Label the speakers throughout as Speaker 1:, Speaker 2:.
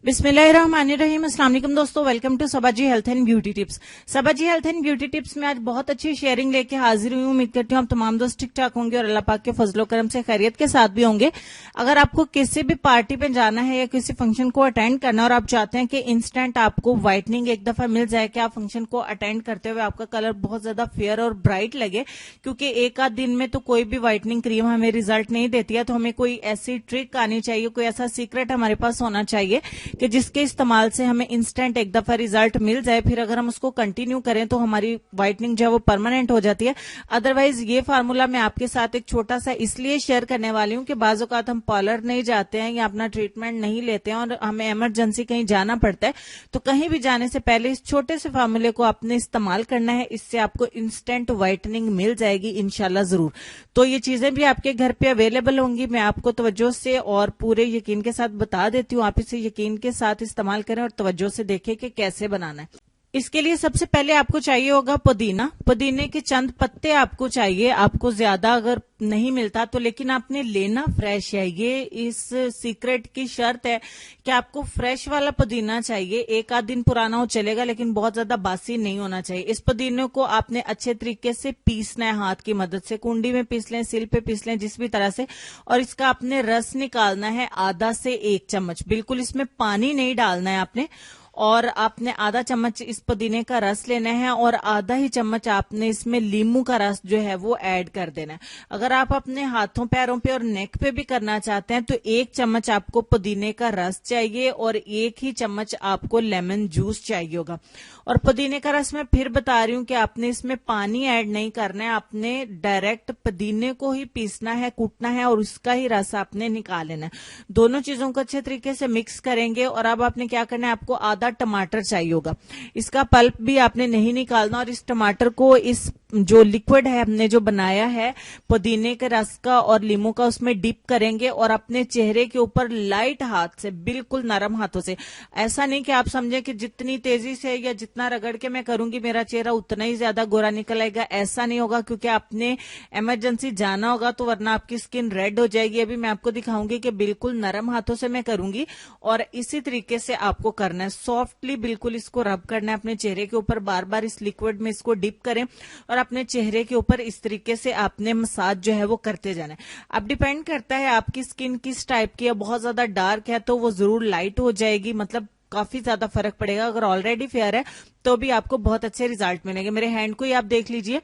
Speaker 1: बिस्मिल्लाहिर्रहमानिर्रहीम। अस्सलाम वालेकुम दोस्तों, welcome to Sabaji health and beauty tips. Sabaji health and beauty tips में आज बहुत अच्छी शेयरिंग लेके हाजिर हुई हूँ। उम्मीद करती हूँ आप तमाम दोस्त ठीक ठाक होंगे और अल्लाह पाक के फजलो करम से खैरियत के साथ भी होंगे। अगर आपको किसी भी पार्टी पे जाना है या किसी फंक्शन को अटेंड करना है और आप चाहते हैं कि इंस्टेंट आपको व्हाइटनिंग एक दफा मिल जाए कि आप फंक्शन को अटेंड करते हुए आपका कलर बहुत ज्यादा फेयर और ब्राइट लगे, क्योंकि एक आध दिन में तो कोई भी व्हाइटनिंग क्रीम हमें रिजल्ट नहीं देती है, तो हमें कोई ऐसी ट्रिक आनी चाहिए, कोई ऐसा सीक्रेट हमारे पास होना चाहिए कि जिसके इस्तेमाल से हमें इंस्टेंट एक दफा रिजल्ट मिल जाए। फिर अगर हम उसको कंटिन्यू करें तो हमारी व्हाइटनिंग जो है वो परमानेंट हो जाती है। अदरवाइज ये फार्मूला मैं आपके साथ एक छोटा सा इसलिए शेयर करने वाली हूं कि बाज़ औक़ात हम पार्लर नहीं जाते हैं या अपना ट्रीटमेंट नहीं लेते हैं और हमें इमरजेंसी कहीं जाना पड़ता है, तो कहीं भी जाने से पहले इस छोटे से फार्मूले को आपने इस्तेमाल करना है। इससे आपको इंस्टेंट व्हाइटनिंग मिल जाएगी इंशाल्लाह जरूर। तो ये चीजें भी आपके घर पे अवेलेबल होंगी। मैं आपको तवज्जो से और पूरे यकीन के साथ बता देती हूँ। आप इसे यकीन के साथ इस्तेमाल करें और तवज्जो से देखें कि कैसे बनाना है। इसके लिए सबसे पहले आपको चाहिए होगा पुदीना। पुदीने के चंद पत्ते आपको चाहिए। आपको ज्यादा अगर नहीं मिलता तो लेकिन आपने लेना फ्रेश है। ये इस सीक्रेट की शर्त है कि आपको फ्रेश वाला पुदीना चाहिए। एक आध दिन पुराना हो चलेगा, लेकिन बहुत ज्यादा बासी नहीं होना चाहिए। इस पुदीने को आपने अच्छे तरीके से पीसना है, हाथ की मदद से। कुंडी में पीस लें, सिल पे पीस लें, जिस भी तरह से। और इसका आपने रस निकालना है आधा से 1 चम्मच। बिल्कुल इसमें पानी नहीं डालना है आपने। और आपने आधा चम्मच इस पुदीने का रस लेना है और आधा ही चम्मच आपने इसमें लीमू का रस जो है वो ऐड कर देना है। अगर आप अपने हाथों पैरों पे और नेक पे भी करना चाहते हैं तो 1 चम्मच आपको पुदीने का रस चाहिए और 1 ही चम्मच आपको लेमन जूस चाहिए होगा। और पुदीने का रस मैं फिर बता रही हूँ कि आपने इसमें पानी ऐड नहीं करना है। आपने डायरेक्ट पुदीने को ही पीसना है, कूटना है और उसका ही रस आपने निकाल लेना है। दोनों चीजों को अच्छे तरीके से मिक्स करेंगे। और अब आपने क्या करना है, आपको आधा टमाटर चाहिए होगा। इसका पल्प भी आपने नहीं निकालना और इस टमाटर को इस जो लिक्विड है हमने जो बनाया है पुदीने के रस का और लीमू का, उसमें डिप करेंगे और अपने चेहरे के ऊपर लाइट हाथ से, बिल्कुल नरम हाथों से। ऐसा नहीं कि आप समझें कि जितनी तेजी से या जितना रगड़ के मैं करूंगी मेरा चेहरा उतना ही ज्यादा गोरा निकल आएगा। ऐसा नहीं होगा, क्योंकि आपने इमरजेंसी जाना होगा तो वरना आपकी स्किन रेड हो जाएगी। अभी मैं आपको दिखाऊंगी कि बिल्कुल नरम हाथों से मैं करूंगी और इसी तरीके से आपको करना है। सॉफ्टली बिल्कुल इसको रब करना है अपने चेहरे के ऊपर। बार बार इस लिक्विड में इसको डिप करें और अपने चेहरे के ऊपर इस तरीके से आपने मसाज जो है वो करते जाना है। अब डिपेंड करता है आपकी स्किन किस टाइप की है। बहुत ज्यादा डार्क है तो वो जरूर लाइट हो जाएगी, मतलब काफी ज्यादा फर्क पड़ेगा। अगर ऑलरेडी फेयर है तो भी आपको बहुत अच्छे रिजल्ट मिलेंगे। मेरे हैंड को ही आप देख लीजिए।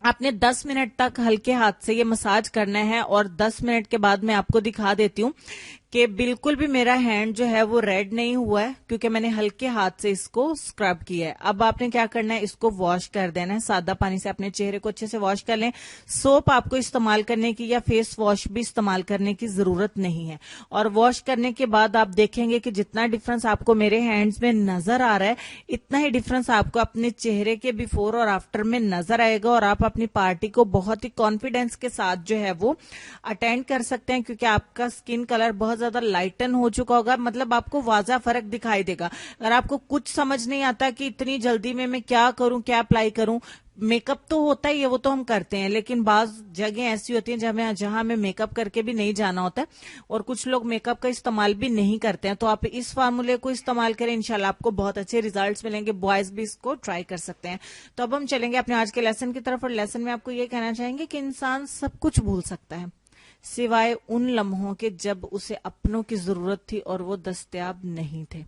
Speaker 1: आपने 10 मिनट तक हल्के हाथ से ये मसाज करना है और 10 मिनट के बाद मैं आपको दिखा देती हूँ कि बिल्कुल भी मेरा हैंड जो है वो रेड नहीं हुआ है, क्योंकि मैंने हल्के हाथ से इसको स्क्रब किया है। अब आपने क्या करना है, इसको वॉश कर देना है। सादा पानी से अपने चेहरे को अच्छे से वॉश कर लें। सोप आपको इस्तेमाल करने की या फेस वॉश भी इस्तेमाल करने की जरूरत नहीं है। और वॉश करने के बाद आप देखेंगे कि जितना डिफरेंस आपको मेरे हैंड्स में नजर आ रहा है, इतना ही डिफरेंस आपको अपने चेहरे के बिफोर और आफ्टर में नजर आएगा। और आप अपनी पार्टी को बहुत ही कॉन्फिडेंस के साथ जो है वो अटेंड कर सकते हैं, क्योंकि आपका स्किन कलर बहुत ज्यादा लाइटन हो चुका होगा। मतलब आपको वाजा फर्क दिखाई देगा। अगर आपको कुछ समझ नहीं आता कि इतनी जल्दी में मैं क्या करूं, क्या अप्लाई करूं, मेकअप तो होता ही है, वो तो हम करते हैं, लेकिन बाज जगह ऐसी होती हैं जहां हमें मेकअप करके भी नहीं जाना होता है और कुछ लोग मेकअप का इस्तेमाल भी नहीं करते हैं। तो आप इस फार्मूले को इस्तेमाल करें, इंशाल्लाह आपको बहुत अच्छे रिजल्ट्स मिलेंगे। बॉयज भी इसको ट्राई कर सकते हैं। तो अब हम चलेंगे अपने आज के लेसन की तरफ। और लेसन में आपको ये कहना चाहेंगे कि इंसान सब कुछ भूल सकता है सिवाय उन लम्हों के जब उसे अपनों की जरूरत थी और वो दस्तयाब नहीं थे।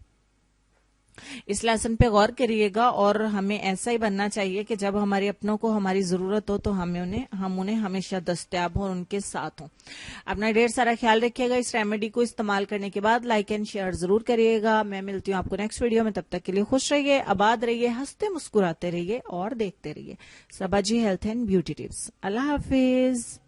Speaker 1: इस लेसन पे गौर करिएगा और हमें ऐसा ही बनना चाहिए कि जब हमारे अपनों को हमारी जरूरत हो तो हम उन्हें हमेशा दस्तयाब हो और उनके साथ हो। अपना ढेर सारा ख्याल रखिएगा। इस रेमेडी को इस्तेमाल करने के बाद लाइक एंड शेयर जरूर करिएगा। मैं मिलती हूँ आपको नेक्स्ट वीडियो में। तब तक के लिए खुश रहिए, आबाद रहिए, हंसते मुस्कुराते रहिए और देखते रहिए Sabaji health and beauty tips. अल्लाह हाफिज।